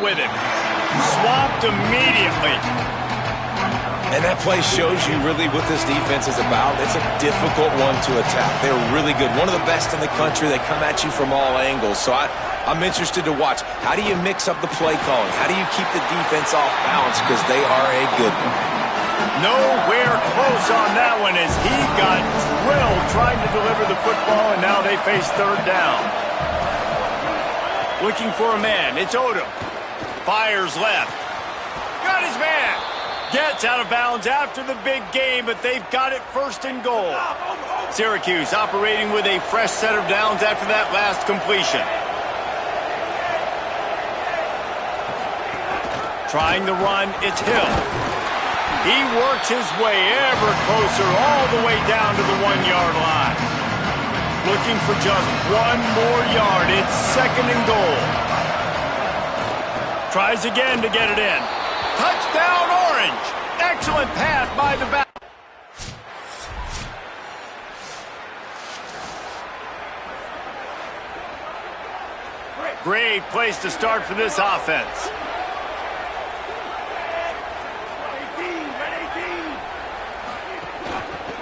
with him. Swapped immediately. And that play shows you really what this defense is about. It's a difficult one to attack. They're really good. One of the best in the country. They come at you from all angles. So I'm interested to watch. How do you mix up the play calling? How do you keep the defense off balance? Because they are a good one. Nowhere close on that one as he got drilled trying to deliver the football, and now they face third down. Looking for a man. It's Odom. Fires left. Got his man. Gets out of bounds after the big game, but they've got it first and goal. Syracuse operating with a fresh set of downs after that last completion. Trying the run, it's Hill. He works his way ever closer all the way down to the 1-yard line. Looking for just one more yard. It's second and goal. Tries again to get it in. Touchdown, Orange! Excellent pass by the back. Great place to start for this offense.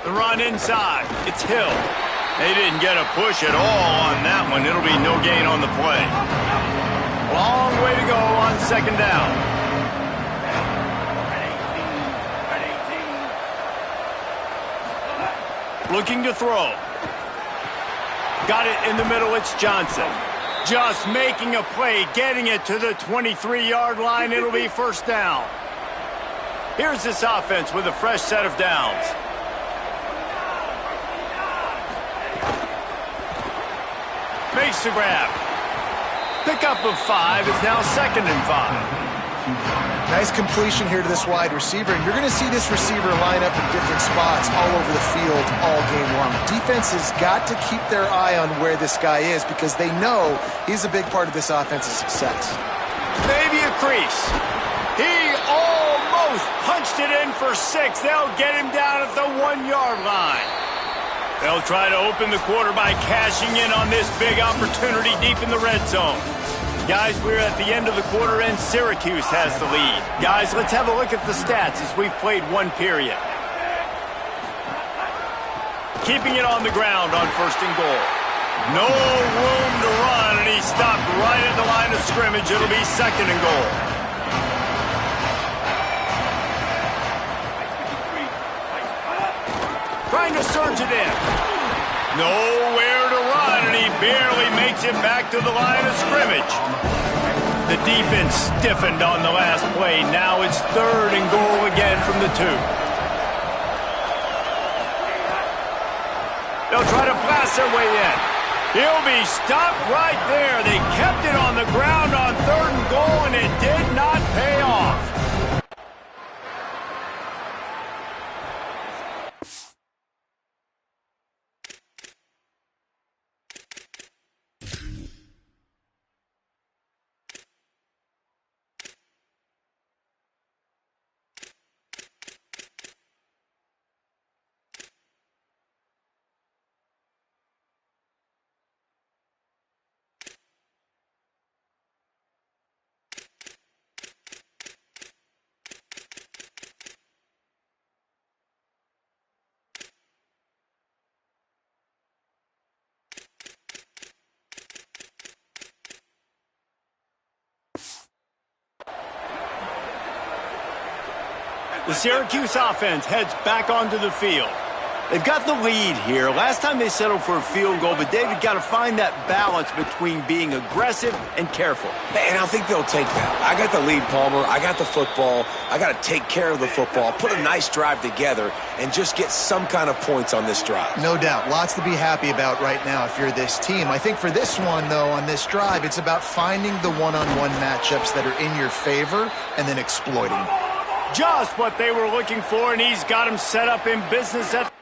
The run inside. It's Hill. They didn't get a push at all on that one. It'll be no gain on the play. Long way to go on second down. Looking to throw. Got it in the middle. It's Johnson. Just making a play, getting it to the 23-yard line. It'll be first down. Here's this offense with a fresh set of downs. Makes the grab. Pickup of 5 is now second and 5. Nice completion here to this wide receiver, and you're going to see this receiver line up in different spots all over the field all game long. Defense has got to keep their eye on where this guy is because they know he's a big part of this offense's success. Maybe a crease. He almost punched it in for 6. They'll get him down at the 1-yard line. They'll try to open the quarter by cashing in on this big opportunity deep in the red zone. Guys, we're at the end of the quarter, and Syracuse has the lead. Guys, let's have a look at the stats as we've played one period. Keeping it on the ground on first and goal. No room to run, and he stopped right at the line of scrimmage. It'll be second and goal. Trying to surge it in. Nowhere to run, and he barely makes it back to the line of scrimmage. The defense stiffened on the last play. Now it's third and goal again from the 2. They'll try to blast their way in. He'll be stopped right there. They kept it on the ground on third and goal, and it did not pay off. The Syracuse offense heads back onto the field. They've got the lead here. Last time they settled for a field goal, but David got to find that balance between being aggressive and careful. And I think they'll take that. I got the lead, Palmer. I got the football. I got to take care of the football, put a nice drive together, and just get some kind of points on this drive. No doubt. Lots to be happy about right now if you're this team. I think for this one, though, on this drive, it's about finding the one-on-one matchups that are in your favor and then exploiting them. Just what they were looking for, and he's got him set up in business at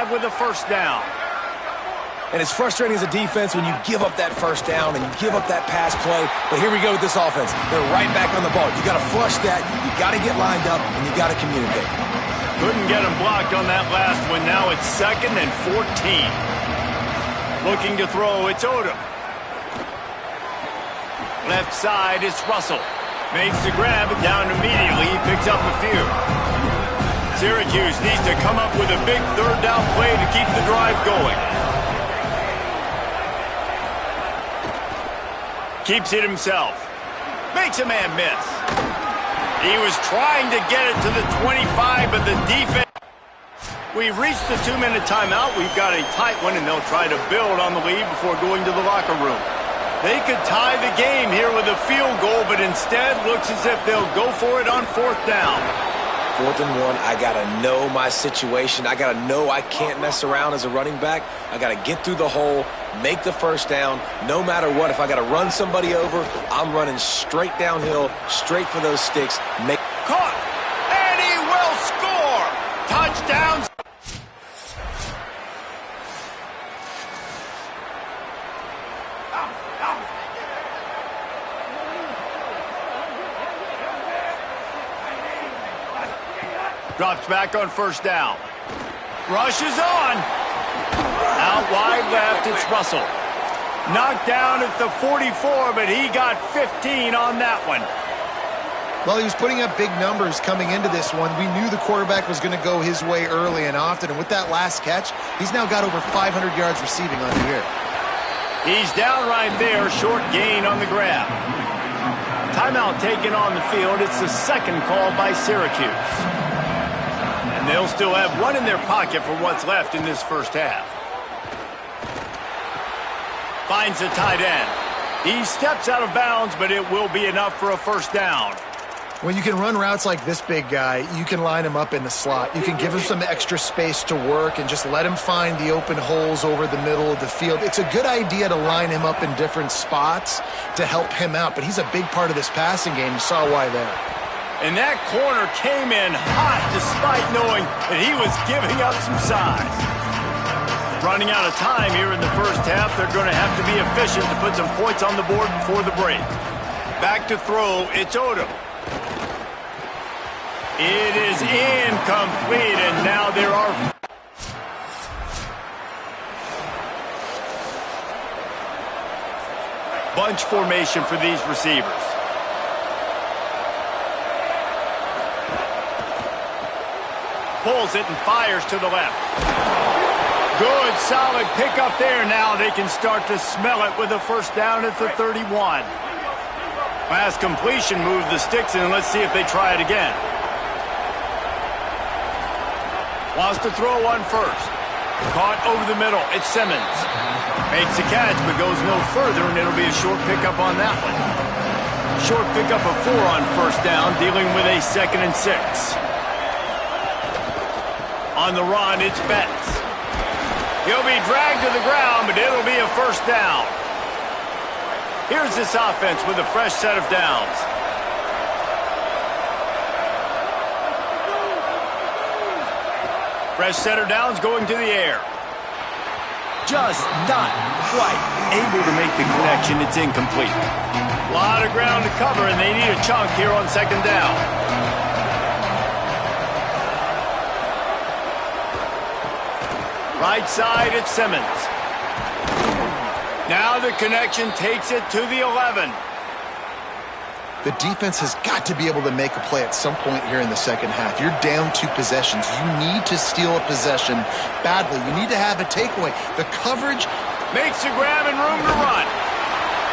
drive with a first down. And it's frustrating as a defense when you give up that first down and you give up that pass play. But here we go with this offense. They're right back on the ball. You got to flush that. You got to get lined up, and you got to communicate. Couldn't get him blocked on that last one. Now it's 2nd and 14. Looking to throw, it's Odom. Left side, it's Russell. Makes the grab, down immediately. He picks up a few. Syracuse needs to come up with a big third down play to keep the drive going. Keeps it himself. Makes a man miss. He was trying to get it to the 25, but the defense... We've reached the 2-minute timeout. We've got a tight one, and they'll try to build on the lead before going to the locker room. They could tie the game here with a field goal, but instead looks as if they'll go for it on 4th down. 4th and 1, I got to know my situation. I got to know I can't mess around as a running back. I got to get through the hole, make the first down. No matter what, if I got to run somebody over, I'm running straight downhill, straight for those sticks. Caught, and he will score. Touchdown. Drops back on 1st down. Rushes on. Out wide left, it's Russell. Knocked down at the 44, but he got 15 on that one. Well, he was putting up big numbers coming into this one. We knew the quarterback was going to go his way early and often, and with that last catch, he's now got over 500 yards receiving on the year. He's down right there, short gain on the grab. Timeout taken on the field. It's the 2nd call by Syracuse. And they'll still have one in their pocket for what's left in this first half. Finds the tight end. He steps out of bounds, but it will be enough for a first down. When you can run routes like this big guy, you can line him up in the slot. You can give him some extra space to work and just let him find the open holes over the middle of the field. It's a good idea to line him up in different spots to help him out, but he's a big part of this passing game. You saw why there. And that corner came in hot despite knowing that he was giving up some size. Running out of time here in the first half, they're going to have to be efficient to put some points on the board before the break. Back to throw, it's Odom. It is incomplete, and now there are... bunch formation for these receivers. Pulls it and fires to the left. Good, solid pickup there. Now they can start to smell it with a first down at the 31. Last completion moved the sticks in, and let's see if they try it again. Wants to throw on 1st. Caught over the middle. It's Simmons. Makes the catch, but goes no further, and it'll be a short pickup on that one. Short pickup of 4 on 1st down, dealing with a 2nd and 6. On the run, it's Betts. He'll be dragged to the ground, but it'll be a first down. Here's this offense with a fresh set of downs. Fresh set of downs going to the air. Just not quite able to make the connection. It's incomplete. A lot of ground to cover, and they need a chunk here on 2nd down. Right side, it's Simmons. Now the connection takes it to the 11. The defense has got to be able to make a play at some point here in the second half. You're down 2 possessions. You need to steal a possession badly. You need to have a takeaway. The coverage makes a grab and room to run.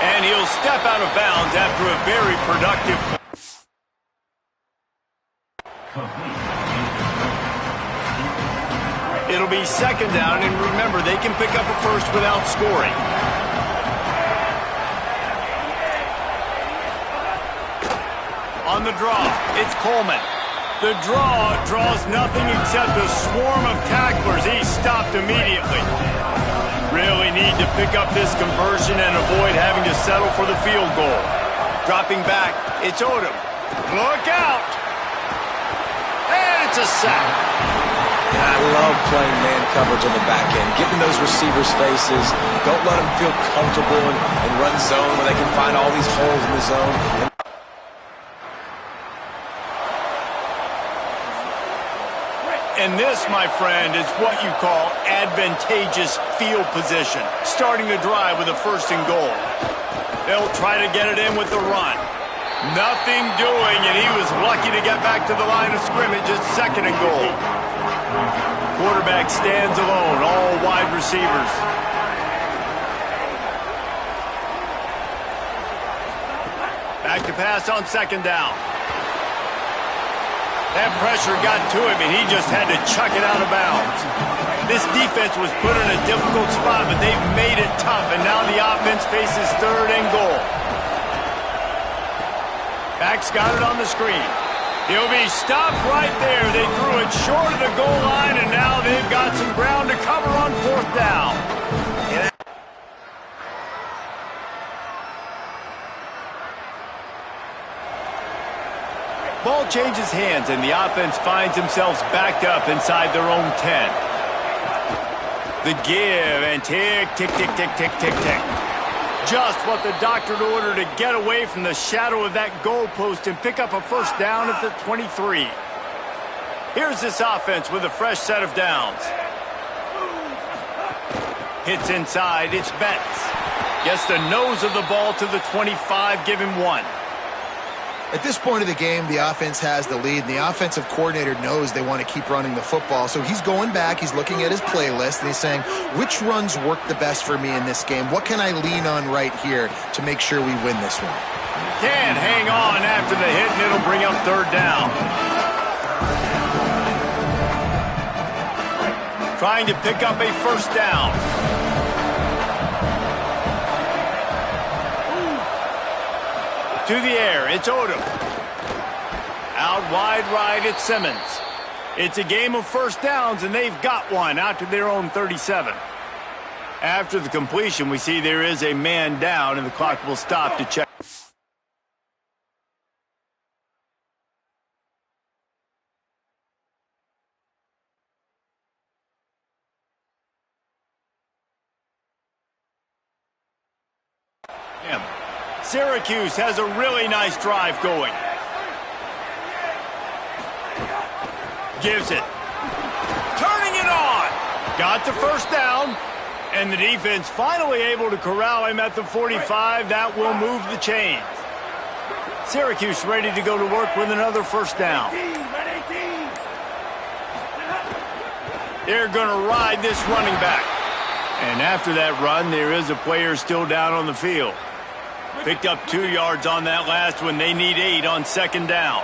And he'll step out of bounds after a very productive play. It'll be 2nd down, and remember, they can pick up a first without scoring. On the draw, it's Coleman. The draw draws nothing except a swarm of tacklers. He's stopped immediately. Really need to pick up this conversion and avoid having to settle for the field goal. Dropping back, it's Odom. Look out! And it's a sack. And I love playing man coverage on the back end, getting those receivers' faces. Don't let them feel comfortable and run zone where they can find all these holes in the zone. And this, my friend, is what you call advantageous field position. Starting the drive with a 1st and goal. They'll try to get it in with the run. Nothing doing, and he was lucky to get back to the line of scrimmage at 2nd and goal. Quarterback stands alone, all wide receivers. Back to pass on 2nd down. That pressure got to him, and he just had to chuck it out of bounds. This defense was put in a difficult spot, but they've made it tough, and now the offense faces 3rd and goal. Back's got it on the screen. He'll be stopped right there. They threw it short of the goal line, and now they've got some ground to cover on 4th down. Ball changes hands, and the offense finds themselves backed up inside their own 10. The give, and tick, tick, tick, tick, tick, tick, tick. Just what the doctor ordered to get away from the shadow of that goalpost and pick up a 1st down at the 23. Here's this offense with a fresh set of downs. Hits inside, it's Betts. Gets the nose of the ball to the 25, give him 1. At this point of the game, the offense has the lead, and the offensive coordinator knows they want to keep running the football. So he's going back, he's looking at his playlist, and he's saying, which runs work the best for me in this game? What can I lean on right here to make sure we win this one? Can hang on after the hit, and it'll bring up 3rd down. Trying to pick up a 1st down. To the air, it's Odom. Out wide right, it's Simmons. It's a game of 1st downs, and they've got one out to their own 37. After the completion, we see there is a man down, and the clock will stop to check. Syracuse has a really nice drive going. Gives it. Turning it on. Got the 1st down. And the defense finally able to corral him at the 45. That will move the chains. Syracuse ready to go to work with another 1st down. They're going to ride this running back. And after that run, there is a player still down on the field. Picked up 2 yards on that last one. They need 8 on 2nd down.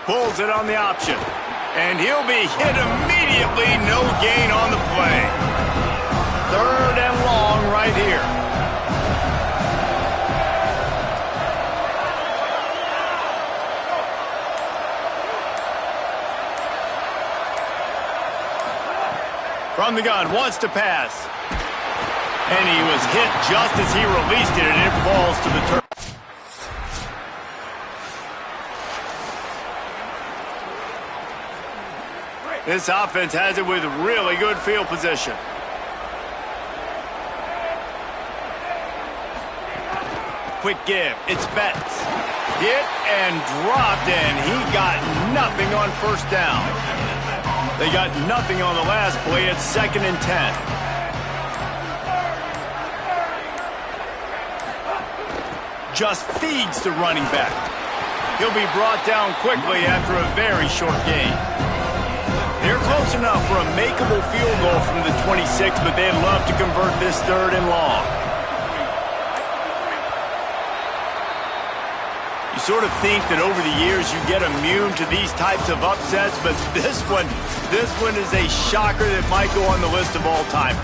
Pulls it on the option. And he'll be hit immediately. No gain on the play. 3rd and long right here. From the gun, wants to pass. And he was hit just as he released it, and it falls to the turf. This offense has it with really good field position. Quick give. It's Betts. Hit and dropped, and he got nothing on 1st down. They got nothing on the last play. It's 2nd and 10. Just feeds the running back. He'll be brought down quickly after a very short gain. They're close enough for a makeable field goal from the 26, but they'd love to convert this 3rd and long. You sort of think that over the years you get immune to these types of upsets, but this one is a shocker that might go on the list of all time.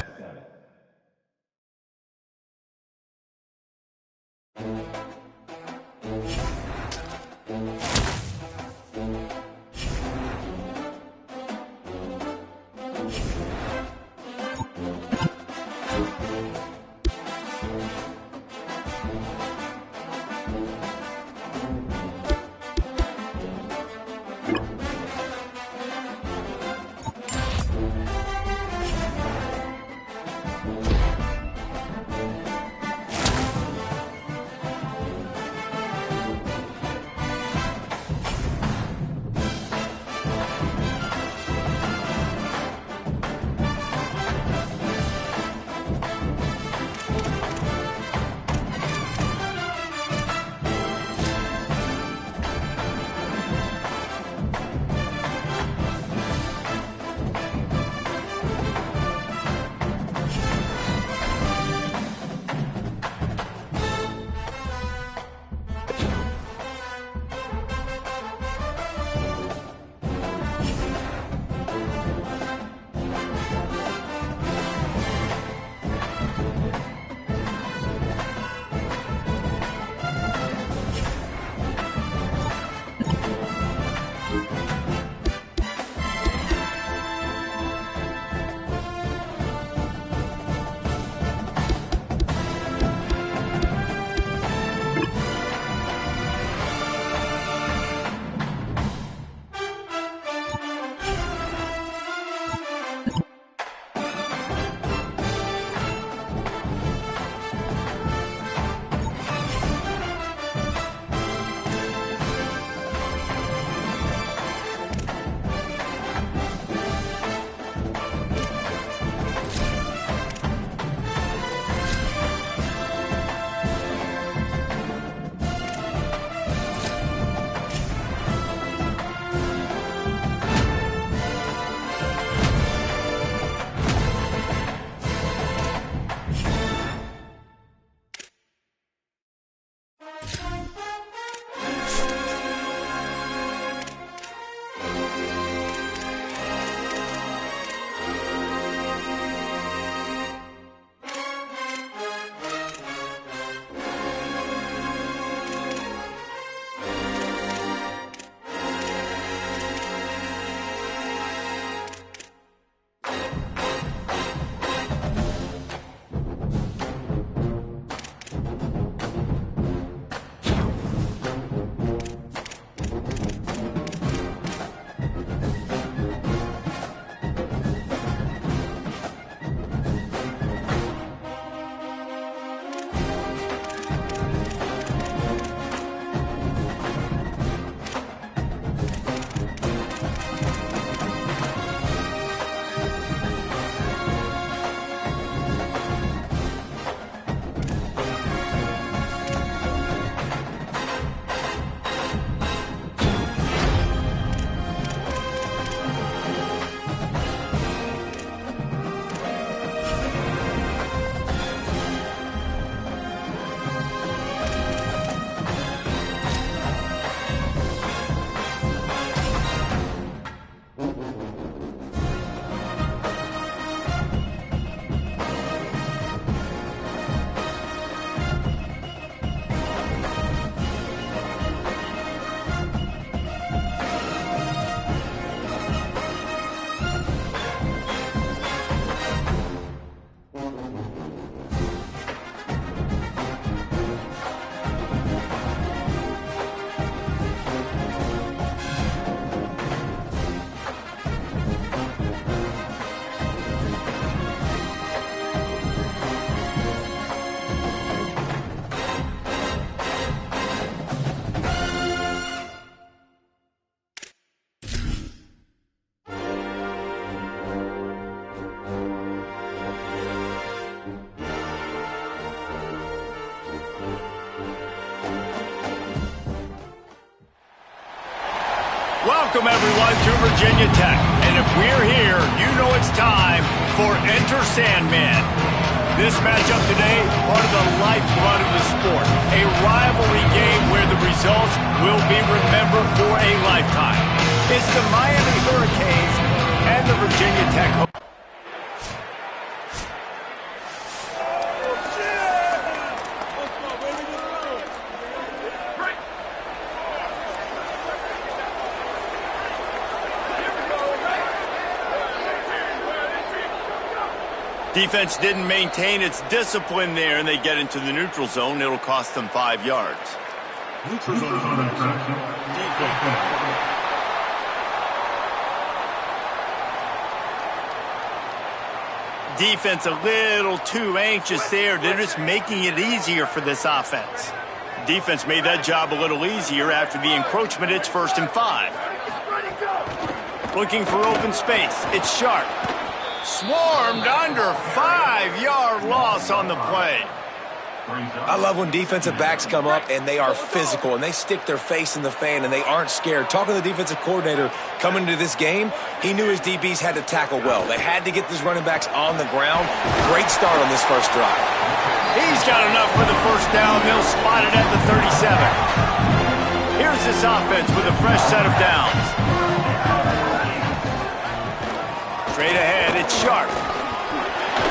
Welcome, everyone, to Virginia Tech. And if we're here, you know it's time for Enter Sandman. This matchup today, part of the lifeblood of the sport. A rivalry game where the results will be remembered for a lifetime. It's the Miami Hurricanes and the Virginia Tech Hokies. Defense didn't maintain its discipline there, and they get into the neutral zone. It'll cost them 5 yards. Neutral zone infraction. Defense a little too anxious there. They're just making it easier for this offense. Defense made that job a little easier after the encroachment. It's 1st and 5. Looking for open space. It's Sharp. Swarmed under 5-yard loss on the play. I love when defensive backs come up and they are physical and they stick their face in the fan and they aren't scared. Talking to the defensive coordinator coming into this game, he knew his DBs had to tackle well. They had to get these running backs on the ground. Great start on this first drive. He's got enough for the first down. They'll spot it at the 37. Here's this offense with a fresh set of downs. Straight ahead, it's Sharp.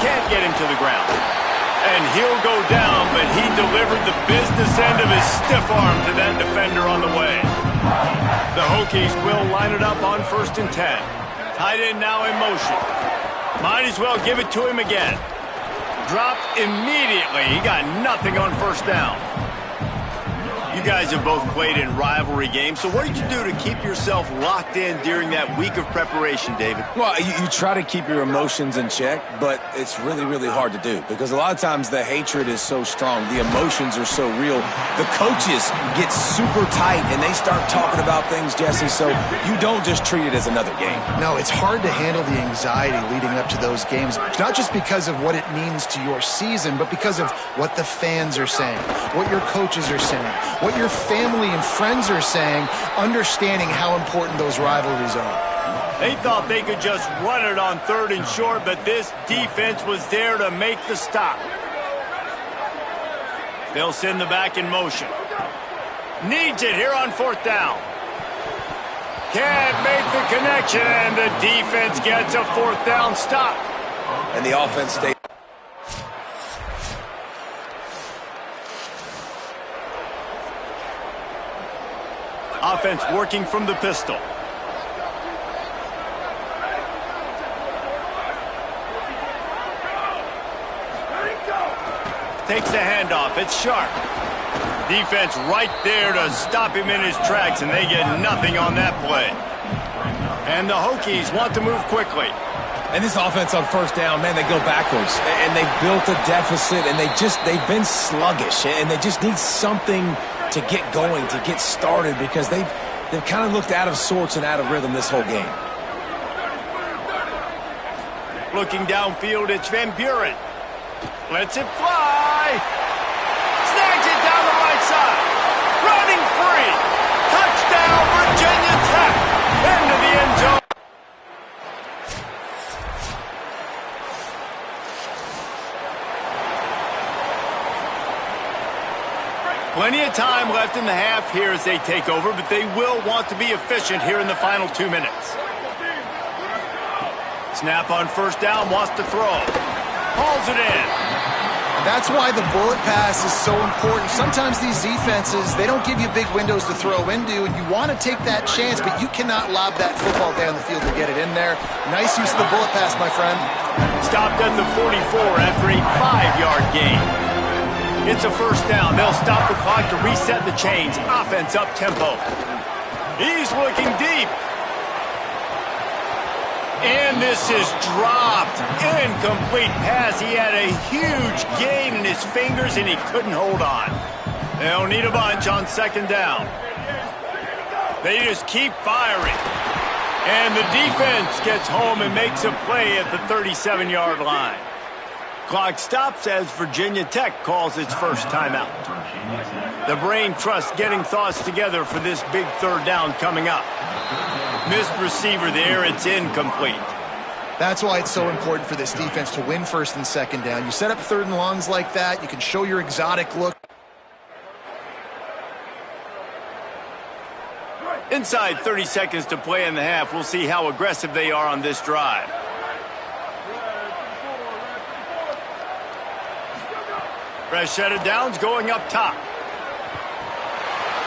Can't get him to the ground. And he'll go down, but he delivered the business end of his stiff arm to that defender on the way. The Hokies will line it up on 1st and 10. Tight end now in motion. Might as well give it to him again. Dropped immediately. He got nothing on 1st down. You guys have both played in rivalry games, so what did you do to keep yourself locked in during that week of preparation, David? Well, you try to keep your emotions in check, but it's really, really hard to do because a lot of times the hatred is so strong. The emotions are so real. The coaches get super tight, and they start talking about things, Jesse, so you don't just treat it as another game. No, it's hard to handle the anxiety leading up to those games, not just because of what it means to your season, but because of what the fans are saying, what your coaches are saying, what your family and friends are saying, understanding how important those rivalries are. They thought they could just run it on 3rd and short, but this defense was there to make the stop. They'll send the back in motion. Needs it here on 4th down. Can't make the connection, and the defense gets a 4th down stop. And the offense stays. Offense working from the pistol. Takes the handoff. It's Sharp. Defense right there to stop him in his tracks, and they get nothing on that play. And the Hokies want to move quickly. And this offense on 1st down, man, they go backwards. And they built a deficit, and they've been sluggish. And they just need something to get going, to get started, because they've kind of looked out of sorts and out of rhythm this whole game. Looking downfield, it's Van Buren. Lets it fly. Snags it down the right side. Running free. Touchdown, Virginia Tech. Into the end zone. Plenty of time left in the half here as they take over, but they will want to be efficient here in the final 2 minutes. Snap on 1st down, wants to throw. Hauls it in. That's why the bullet pass is so important. Sometimes these defenses, they don't give you big windows to throw into, and you want to take that chance, but you cannot lob that football down the field to get it in there. Nice use of the bullet pass, my friend. Stopped at the 44 after a 5-yard gain. It's a 1st down. They'll stop the clock to reset the chains. Offense up tempo. He's looking deep. And this is dropped. Incomplete pass. He had a huge gain in his fingers, and he couldn't hold on. They'll need a bunch on 2nd down. They just keep firing. And the defense gets home and makes a play at the 37-yard line. Clock stops as Virginia Tech calls its first timeout. The brain trust getting thoughts together for this big 3rd down coming up. Missed receiver there. It's incomplete. That's why it's so important for this defense to win first and second down. You set up third and longs like that, you can show your exotic look. Inside 30 seconds to play in the half. We'll see how aggressive they are on this drive. Rashad Downs going up top.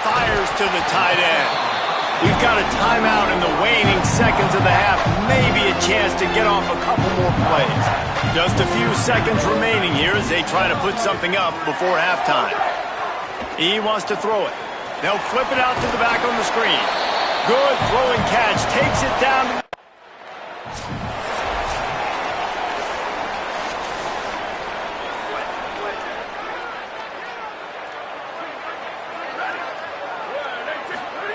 Fires to the tight end. We've got a timeout in the waning seconds of the half. Maybe a chance to get off a couple more plays. Just a few seconds remaining here as they try to put something up before halftime. He wants to throw it. They'll flip it out to the back on the screen. Good throwing catch. Takes it down.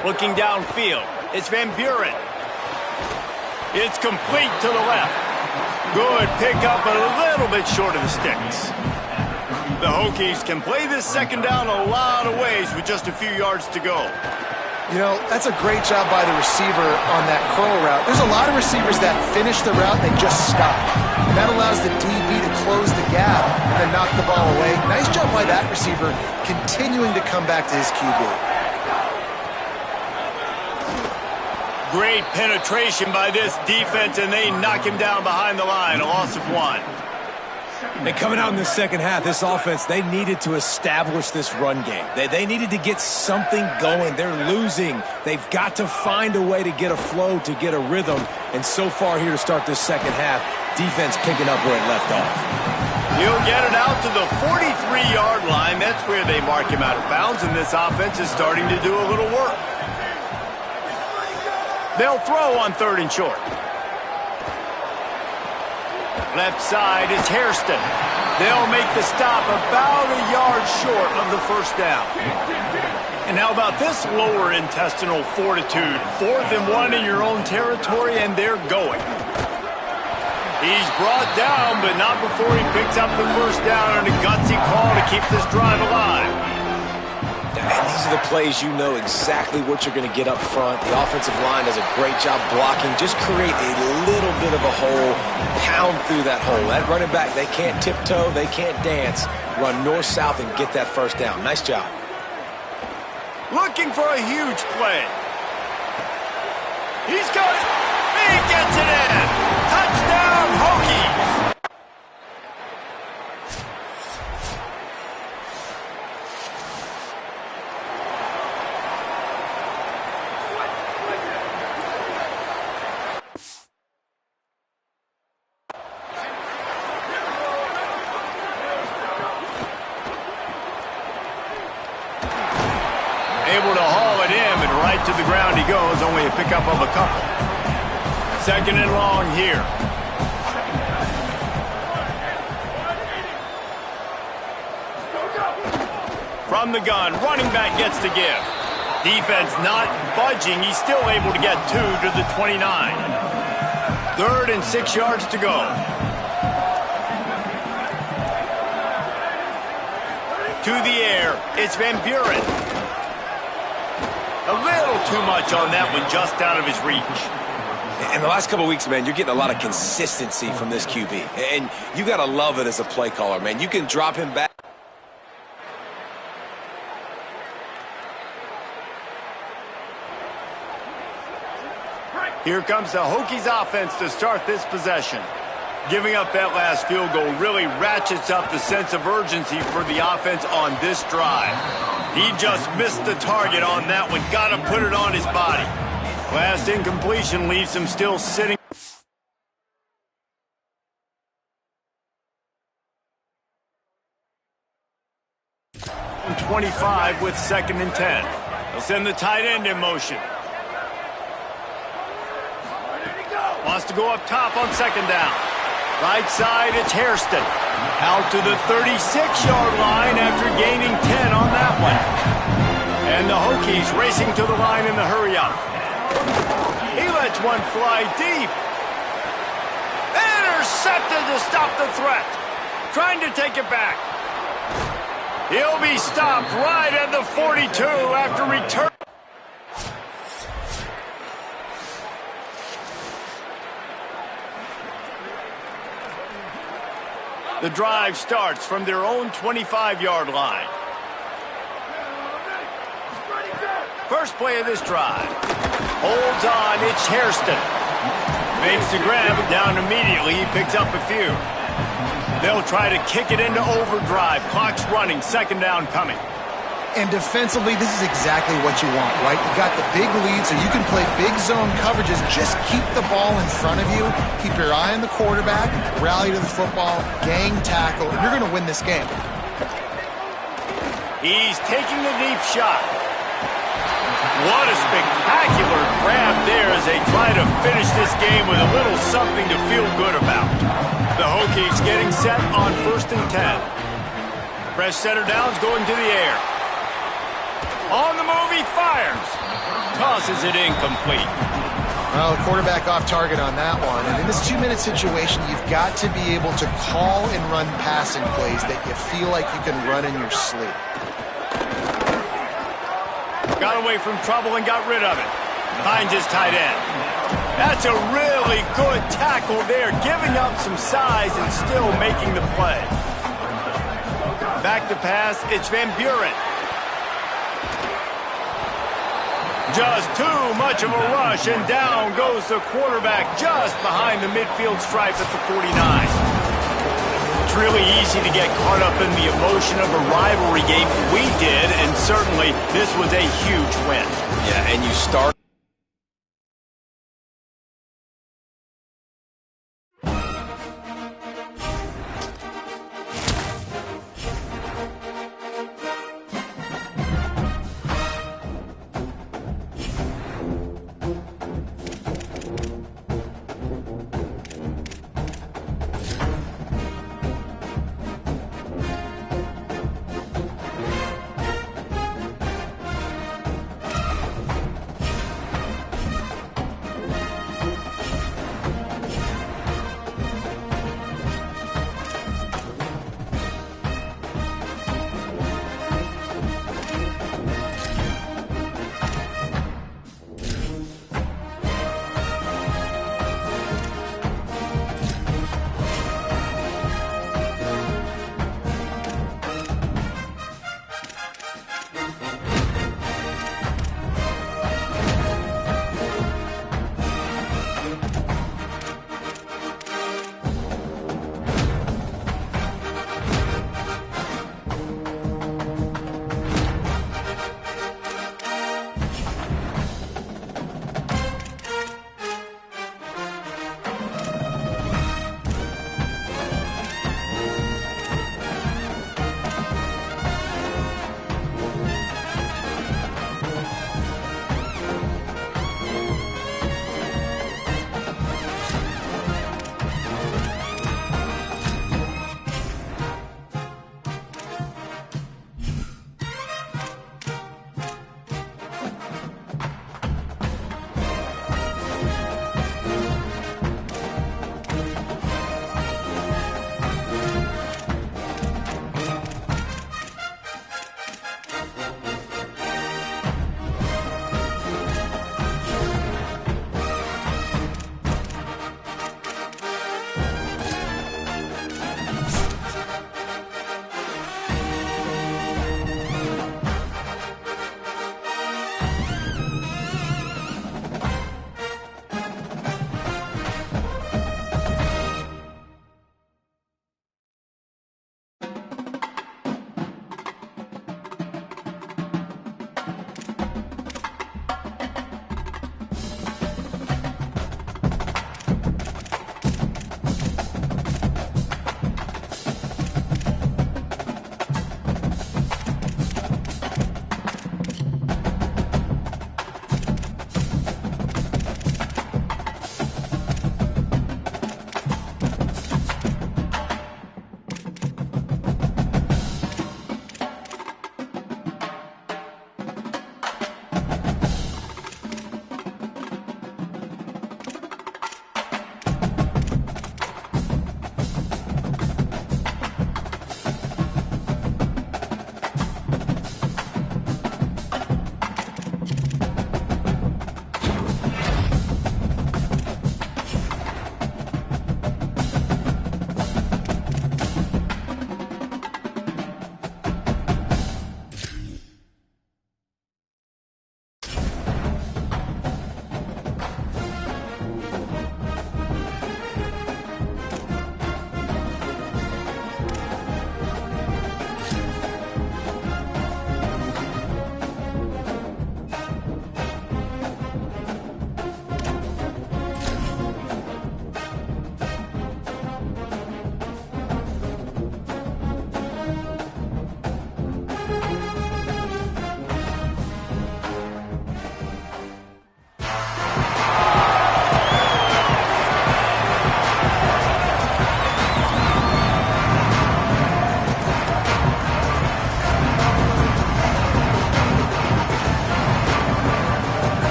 Looking downfield, it's Van Buren. It's complete to the left. Good pickup, a little bit short of the sticks. The Hokies can play this second down a lot of ways with just a few yards to go. You know, that's a great job by the receiver on that curl route. There's a lot of receivers that finish the route and they just stop. And that allows the DB to close the gap and then knock the ball away. Nice job by that receiver continuing to come back to his QB. Great penetration by this defense, and they knock him down behind the line. A loss of 1. And coming out in the second half, this offense, they needed to establish this run game. They needed to get something going. They're losing. They've got to find a way to get a flow, to get a rhythm. And so far here to start this second half, defense picking up where it left off. He'll get it out to the 43-yard line. That's where they mark him out of bounds, and this offense is starting to do a little work. They'll throw on 3rd and short. Left side, it's Hairston. They'll make the stop about a yard short of the first down. And how about this lower intestinal fortitude? 4th and 1 in your own territory, and they're going. He's brought down, but not before he picks up the first down and a gutsy call to keep this drive alive. And these are the plays you know exactly what you're going to get up front. The offensive line does a great job blocking. Just create a little bit of a hole, pound through that hole. That running back, they can't tiptoe, they can't dance. Run north-south and get that first down. Nice job. Looking for a huge play. He's got it. He gets it in. Touchdown, Hokies. Able to haul it in, and right to the ground he goes, only a pickup of a couple. 2nd and long here. From the gun, running back gets the give. Defense not budging, he's still able to get 2 to the 29. 3rd and 6 yards to go. To the air, it's Van Buren. A little too much on that one, just out of his reach. In the last couple of weeks, man, you're getting a lot of consistency from this QB. And you got to love it as a play caller, man. You can drop him back. Here comes the Hokies offense to start this possession. Giving up that last field goal really ratchets up the sense of urgency for the offense on this drive. He just missed the target on that one. Got to put it on his body. Last incompletion leaves him still sitting. 25 with 2nd and 10. They'll send the tight end in motion. Wants to go up top on 2nd down. Right side, it's Hairston. Out to the 36-yard line after gaining 10 on that one. And the Hokies racing to the line in the hurry-up. He lets one fly deep. Intercepted to stop the threat. Trying to take it back. He'll be stopped right at the 42 after return. The drive starts from their own 25-yard line. First play of this drive. Holds on, it's Hairston. Makes the grab, down immediately, he picks up a few. They'll try to kick it into overdrive. Clock's running, second down coming. And defensively, this is exactly what you want, right? You got the big lead, so you can play big zone coverages. Just keep the ball in front of you. Keep your eye on the quarterback. Rally to the football. Gang tackle. And you're going to win this game. He's taking a deep shot. What a spectacular grab there as they try to finish this game with a little something to feel good about. The Hokies getting set on 1st and 10. Fresh center downs going to the air. On the move, he fires. Tosses it incomplete. Well, the quarterback off target on that one. And in this 2-minute situation, you've got to be able to call and run passing plays that you feel like you can run in your sleep. Got away from trouble and got rid of it. Finds his tight end. That's a really good tackle there, giving up some size and still making the play. Back to pass, it's Van Buren. Just too much of a rush, and down goes the quarterback just behind the midfield stripe at the 49. It's really easy to get caught up in the emotion of a rivalry game. We did, and certainly this was a huge win. Yeah, and you start...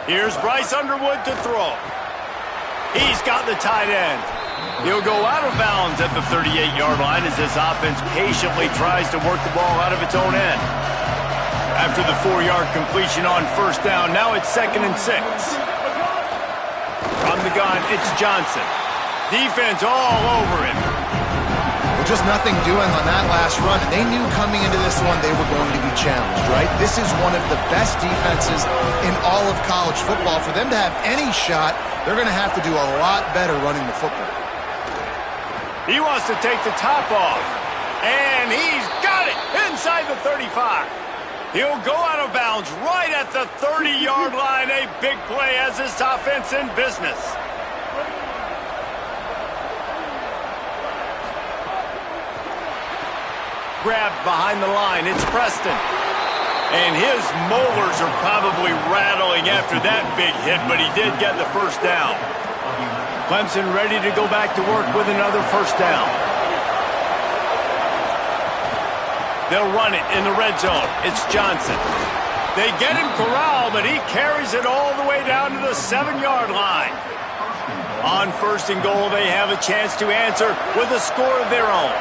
Here's Bryce Underwood to throw. He's got the tight end. He'll go out of bounds at the 38-yard line as this offense patiently tries to work the ball out of its own end. After the 4-yard completion on first down, now it's 2nd and 6. From the gun, it's Johnson. Defense all over him. Well, just nothing doing on that last run, and they knew coming into this one they were going to be challenged, right? This is one of the best defenses in all of college football. For them to have any shot, they're going to have to do a lot better running the football. He wants to take the top off, and he's got it inside the 35. He'll go out of bounds right at the 30-yard line. A big play as this offense in business. Grabbed behind the line. It's Preston. And his molars are probably rattling after that big hit, but he did get the first down. Clemson ready to go back to work with another first down. They'll run it in the red zone. It's Johnson. They get him corralled, but he carries it all the way down to the 7-yard line. On 1st and goal, they have a chance to answer with a score of their own.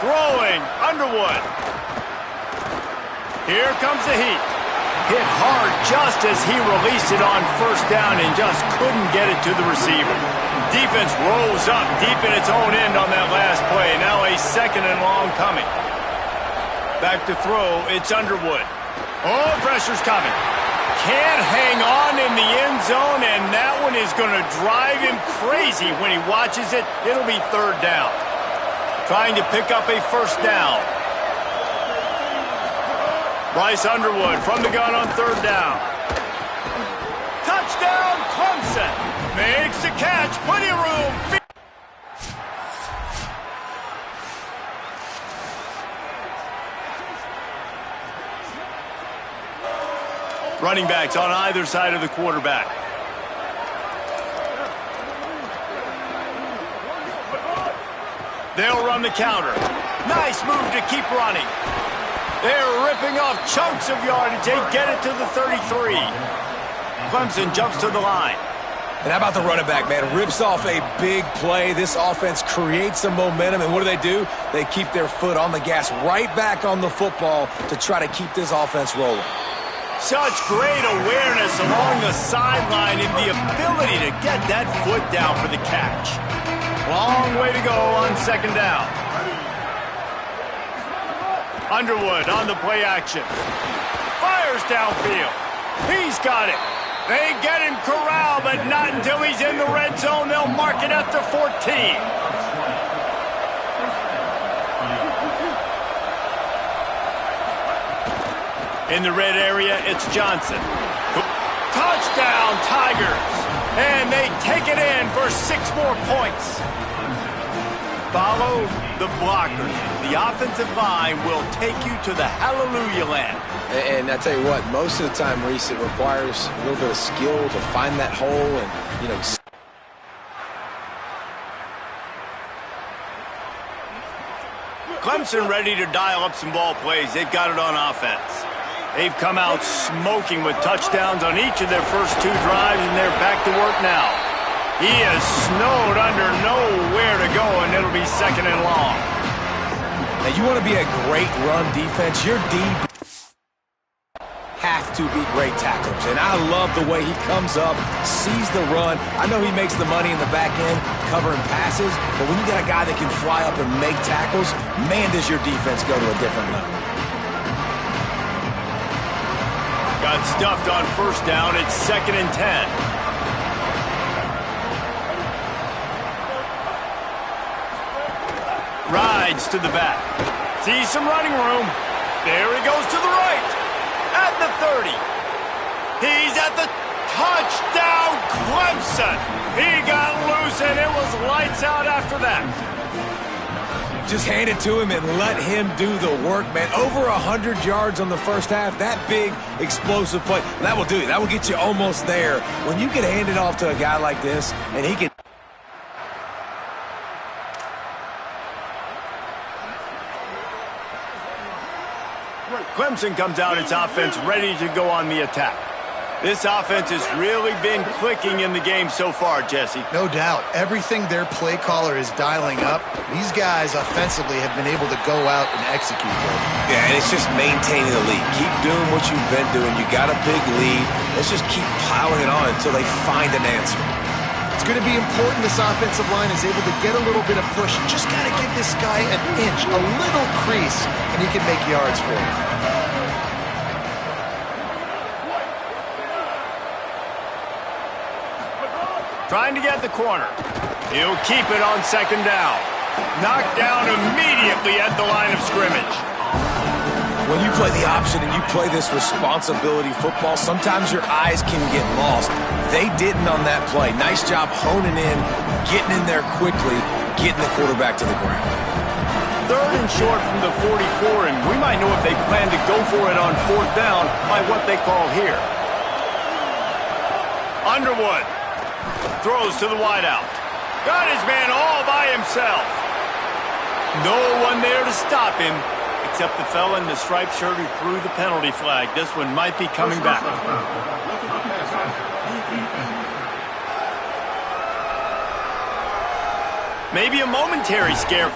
Throwing, Underwood. Here comes the heat. Hit hard just as he released it on first down and just couldn't get it to the receiver. Defense rolls up deep in its own end on that last play. Now a 2nd and long coming. Back to throw, it's Underwood. Oh, pressure's coming. Can't hang on in the end zone, and that one is going to drive him crazy when he watches it. It'll be 3rd down. Trying to pick up a first down. Bryce Underwood from the gun on 3rd down. Touchdown, Clemson. Makes the catch. Plenty of room. Running backs on either side of the quarterback. They'll run the counter. Nice move to keep running. They're ripping off chunks of yardage. They get it to the 33. Clemson jumps to the line. And how about the running back, man? Rips off a big play. This offense creates some momentum, and what do? They keep their foot on the gas right back on the football to try to keep this offense rolling. Such great awareness along the sideline and the ability to get that foot down for the catch. Long way to go on 2nd down. Underwood on the play action. Fires downfield. He's got it. They get him corralled, but not until he's in the red zone. They'll mark it at the 14. In the red area, it's Johnson. Touchdown, Tigers. And they take it in for 6 more points. Follow the blockers. The offensive line will take you to the hallelujah land. And I tell you what, most of the time, Reese, it requires a little bit of skill to find that hole and, Clemson ready to dial up some ball plays. They've got it on offense. They've come out smoking with touchdowns on each of their first 2 drives, and they're back to work now. He is snowed under nowhere to go, and it'll be 2nd and long. Now, you want to be a great run defense. Your DB have to be great tacklers, and I love the way he comes up, sees the run. I know he makes the money in the back end covering passes, but when you got a guy that can fly up and make tackles, man, does your defense go to a different level. Got stuffed on first down. It's 2nd and 10. Rides to the back. Sees some running room. There he goes to the right. At the 30. He's at the touchdown, Clemson. He got loose, and it was lights out after that. Just hand it to him and let him do the work, man. Over 100 yards on the first half. That big, explosive play. That will do it. That will get you almost there. When you can hand it off to a guy like this, and he can... Clemson comes out its offense ready to go on the attack. This offense has really been clicking in the game so far, Jesse. No doubt. Everything their play caller is dialing up, these guys offensively have been able to go out and execute there. Yeah, and it's just maintaining the lead. Keep doing what you've been doing. You got a big lead. Let's just keep piling it on until they find an answer. It's going to be important this offensive line is able to get a little bit of push. Just got to give this guy an inch, a little crease, and he can make yards for you. Trying to get the corner. He'll keep it on second down. Knocked down immediately at the line of scrimmage. When you play the option and you play this responsibility football, sometimes your eyes can get lost. They didn't on that play. Nice job honing in, getting in there quickly, getting the quarterback to the ground. 3rd and short from the 44, and we might know if they plan to go for it on 4th down by what they call here. Underwood throws to the wideout. Got his man all by himself. No one there to stop him, except the fella in the striped shirt who threw the penalty flag. This one might be coming back. Maybe a momentary scare.